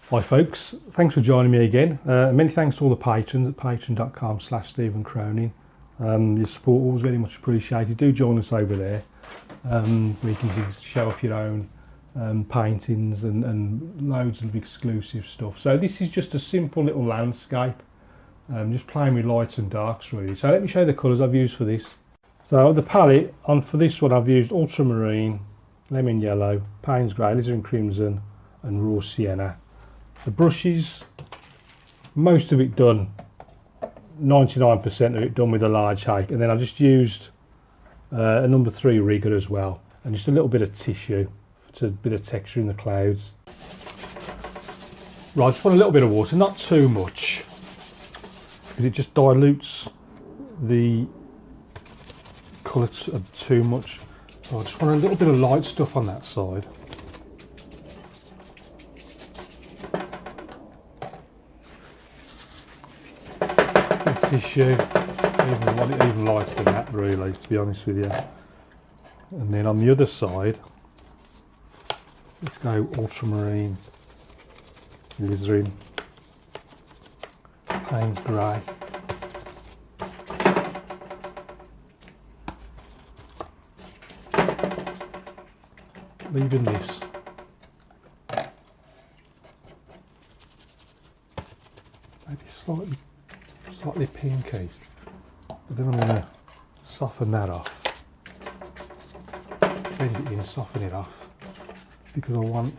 Hi folks, thanks for joining me again. Many thanks to all the patrons at patreon.com/Stephen Cronin. Your support always very much appreciated. Do join us over there where you can show off your own paintings and loads of exclusive stuff. So this is just a simple little landscape, just playing with lights and darks really. So let me show you the colours I've used for this. So the palette for this one I've used ultramarine, lemon yellow, Payne's grey, alizarin crimson and raw sienna. The brushes, most of it done, 99% of it done with a large Hake, and then I just used a number 3 rigger as well, and just a little bit of tissue for a bit of texture in the clouds. Right, just put a little bit of water, not too much, because it just dilutes the colour too much. So I just want a little bit of light stuff on that side. Tissue, even lighter than that really, to be honest with you. And then on the other side, let's go ultramarine, alizarin, Payne's grey. Leaving this maybe slightly pinky, but then I'm going to soften that off, blend it in, soften it off, because I want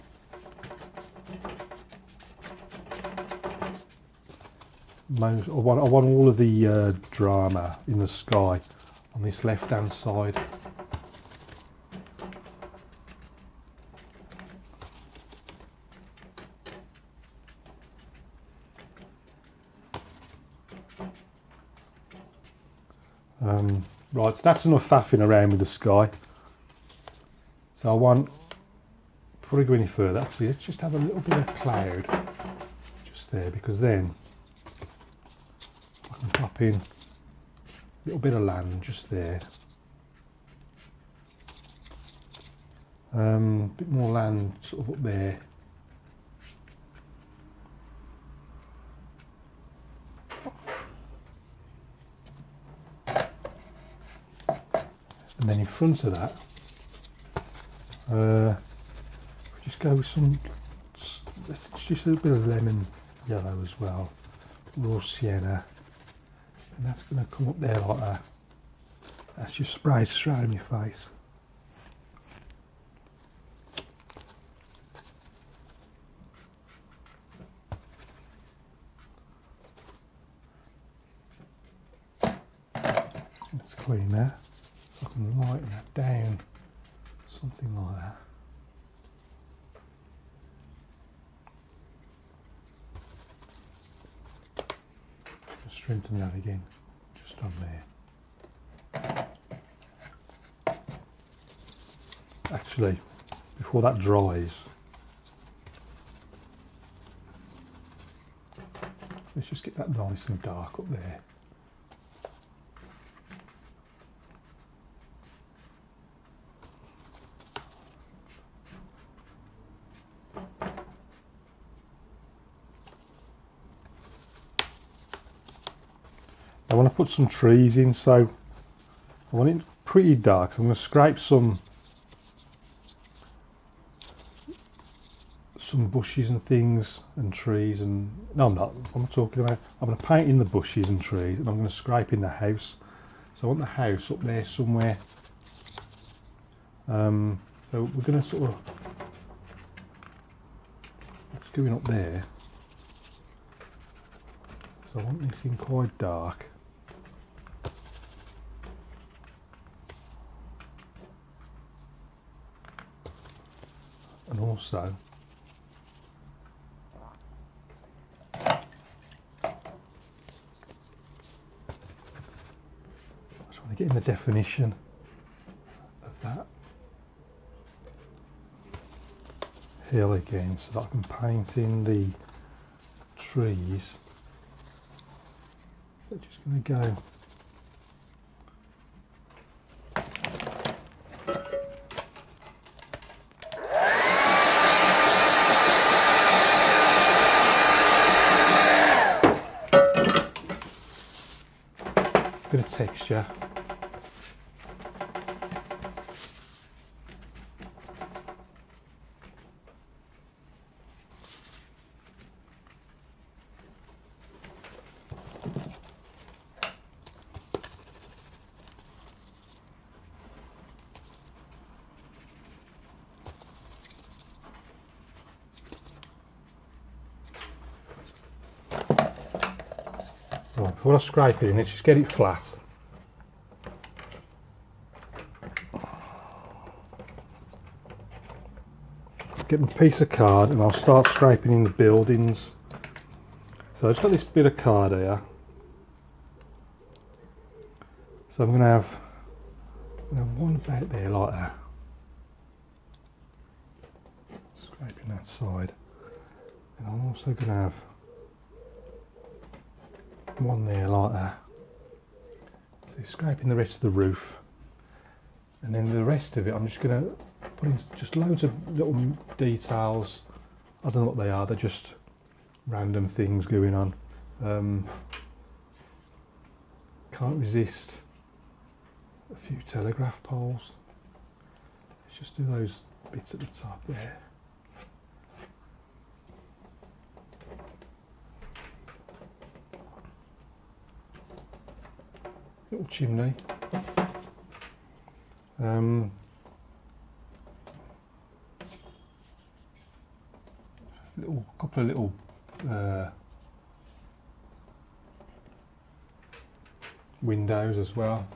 all of the drama in the sky on this left hand side. Right, so that's enough faffing around with the sky. So I want, before I go any further, actually let's just have a little bit of cloud just there, because then I can pop in a little bit of land just there. A bit more land sort of up there. And then in front of that, just go with just a bit of lemon yellow as well, raw sienna, and that's going to come up there like that. That's just sprayed straight in your face. Let's clean that. I can lighten that down, something like that. Just strengthen that again, just on there. Actually, before that dries, let's just get that nice and dark up there. I want to put some trees in, so I want it pretty dark. So I'm going to scrape some bushes and things and trees, and no, I'm not talking about. I'm going to paint in the bushes and trees, and I'm going to scrape in the house. So I want the house up there somewhere. So we're going to sort of, it's going up there. So I want this in quite dark. And also, I just want to get in the definition of that hill again, so that I can paint in the trees. They're just going to go bit of texture. Right, before I scrape it in, let's just get it flat. Get my piece of card and I'll start scraping in the buildings. So I've just got this bit of card here. So I'm going to have one about there like that. Scraping that side. And I'm also going to have one there like that. So scraping the rest of the roof. And then the rest of it I'm just going to put in just loads of little details. I don't know what they are, they're just random things going on. Can't resist a few telegraph poles. Let's just do those bits at the top there. Little chimney. Couple of little windows as well.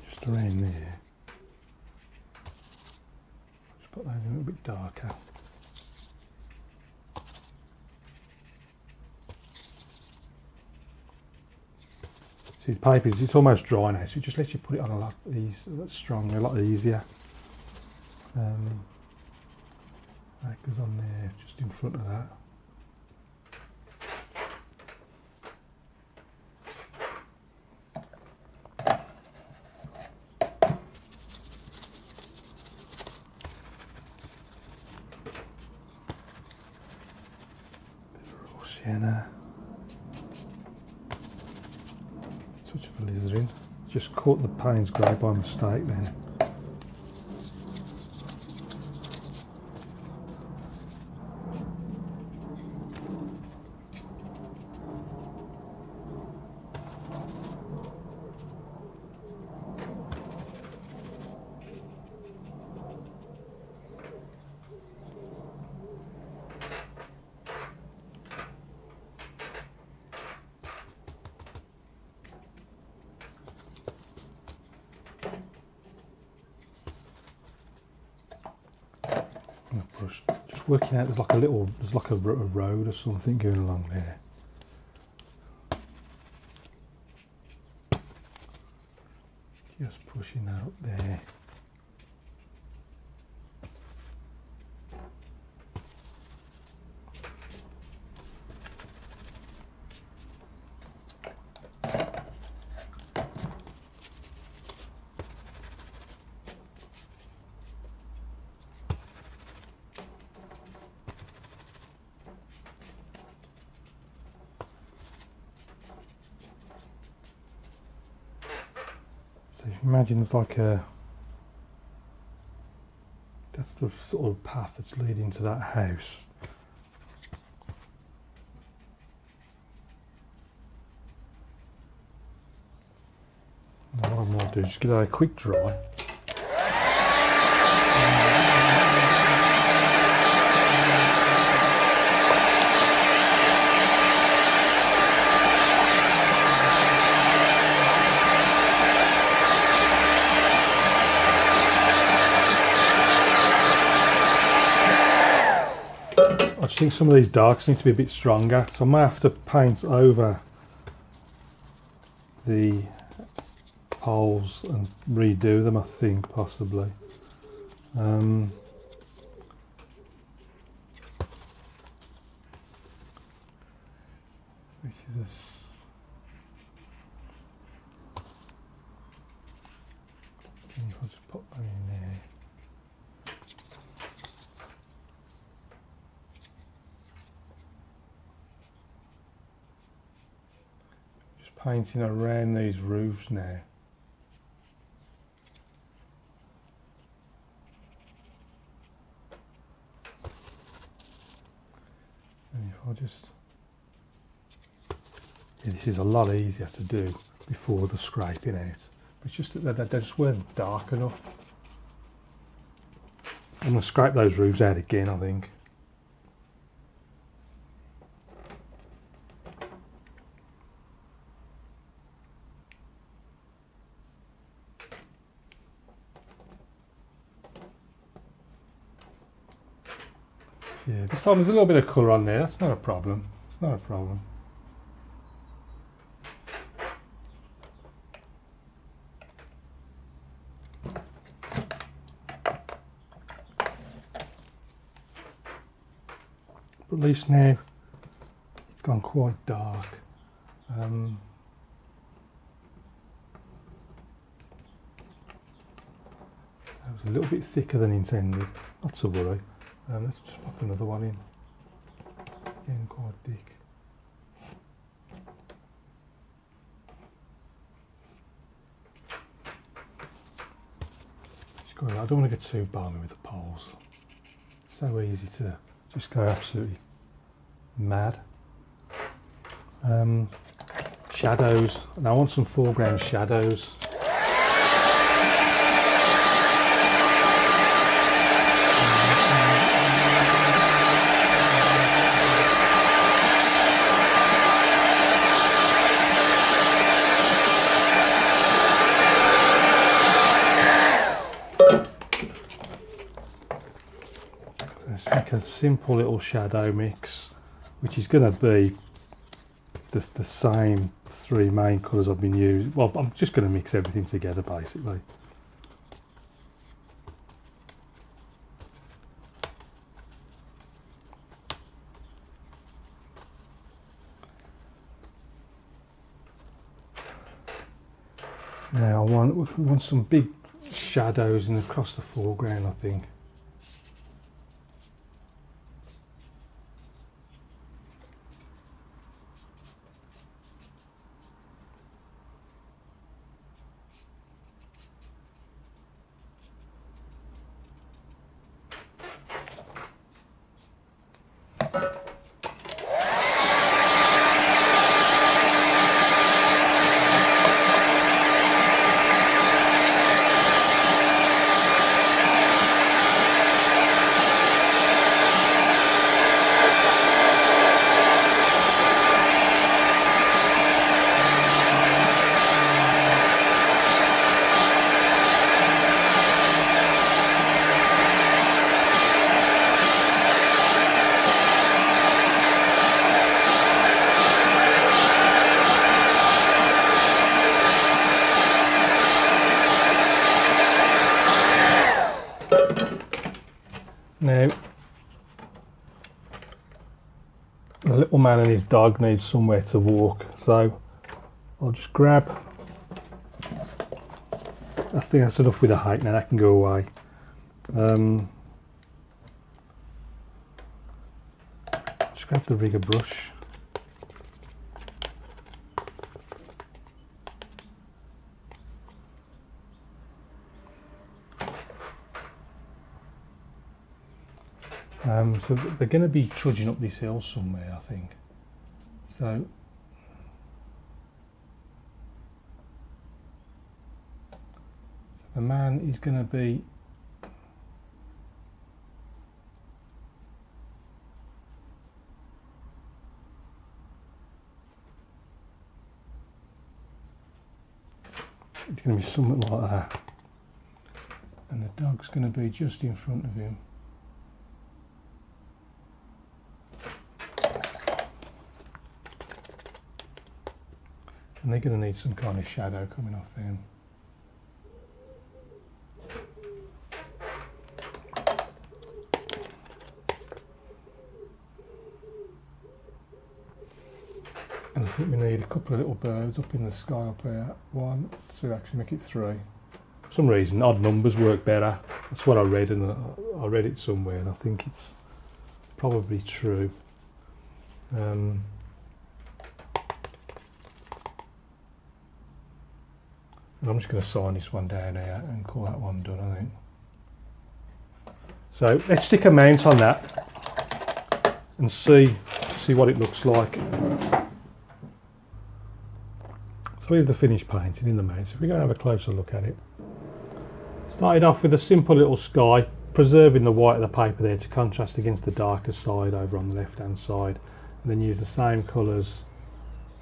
Just around there. Just put those a little bit darker. See, the paper it's almost dry now, so it just lets you put it on a lot stronger, a lot easier. That goes on there, just in front of that. Sienna. Touch of alizarin. Just caught the Payne's grey by mistake then. Just working out, there's like a road or something going along there. Just pushing that up there. So imagine it's like that's the sort of path that's leading to that house. Now what I'm going to do is just give that a quick dry. I just think some of these darks need to be a bit stronger, so I might have to paint over the holes and redo them, I think, possibly. There's if I just pop that in there. Just painting around these roofs now. And if I just... Yeah, this is a lot easier to do before the scraping out. It's just that they just weren't dark enough. I'm going to scrape those roofs out again, I think. Yeah, this time there's a little bit of colour on there, that's not a problem. It's not a problem. But at least now it's gone quite dark. That was a little bit thicker than intended, not to worry. Let's just pop another one in. Again, quite thick. I don't want to get too balmy with the poles. So easy to just go absolutely mad. Shadows. And I want some foreground shadows. A simple little shadow mix, which is going to be the same three main colours I've been using. Well, I'm just going to mix everything together basically. Now we want some big shadows and across the foreground, I think. Now, the little man and his dog need somewhere to walk, so I'll just grab, I think that's enough with a Hake now, that can go away. Just grab the rigger brush. So they're going to be trudging up this hill somewhere, I think. So the man is going to be it's going to be something like that, and the dog's going to be just in front of him. And they're going to need some kind of shadow coming off them. And think we need a couple of little birds up in the sky up here. 1, 2, actually make it 3. For some reason, odd numbers work better. That's what I read, and I read it somewhere, and I think it's probably true. And I'm just going to sign this one down here and call that one done, I think. So let's stick a mount on that and see what it looks like. So here's the finished painting in the mount. So if we go and have a closer look at it. Started off with a simple little sky, preserving the white of the paper there to contrast against the darker side over on the left hand side, and then use the same colours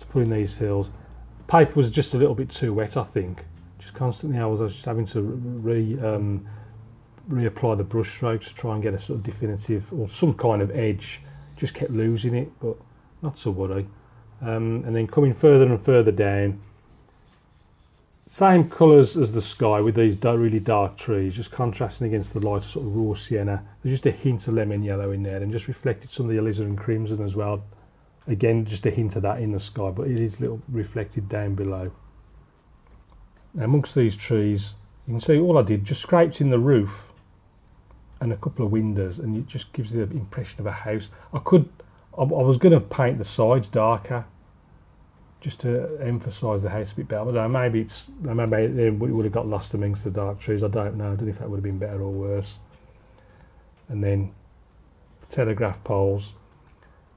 to put in these hills. The paper was just a little bit too wet, I think. Just constantly I was just having to reapply the brush strokes to try and get a sort of definitive or some kind of edge. Just kept losing it, but not to worry. And then coming further and further down, same colours as the sky with these really dark trees, just contrasting against the lighter sort of raw sienna. There's just a hint of lemon yellow in there, and just reflected some of the alizarin crimson as well. Again, just a hint of that in the sky, but it is little reflected down below. Now, amongst these trees, you can see all I did, just scraped in the roof and a couple of windows, and it just gives the impression of a house. I was going to paint the sides darker, just to emphasise the house a bit better. I don't know, maybe it would have got lost amongst the dark trees. I don't know. I don't know if that would have been better or worse. And then the telegraph poles.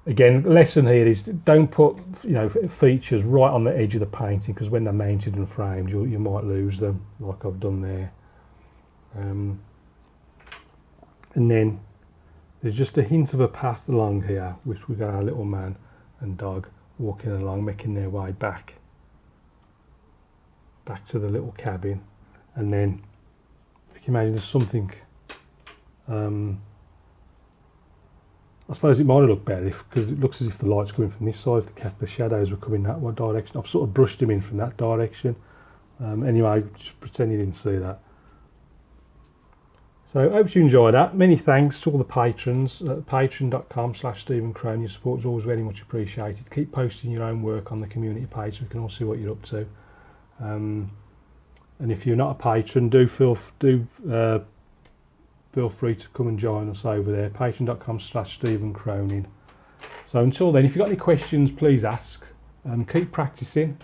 Again, lesson here is don't put features right on the edge of the painting, because when they're mounted and framed, you might lose them, like I've done there. And then there's just a hint of a path along here, which we got our little man and dog walking along, making their way back to the little cabin. And then if you can imagine, there's something I suppose it might have looked better because it looks as if the light's coming from this side. If the shadows were coming that one direction, I've sort of brushed him in from that direction. Anyway, just pretend you didn't see that. So I hope you enjoyed that. Many thanks to all the patrons at patreon.com/Stephen Crone. Your support is always very much appreciated. Keep posting your own work on the community page so we can all see what you're up to. And if you're not a patron, do feel free to come and join us over there. Patreon.com/Stephen Cronin. So until then, if you've got any questions, please ask. Keep practicing,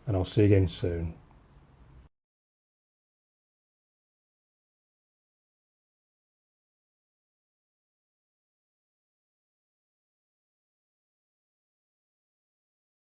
and I'll see you again soon.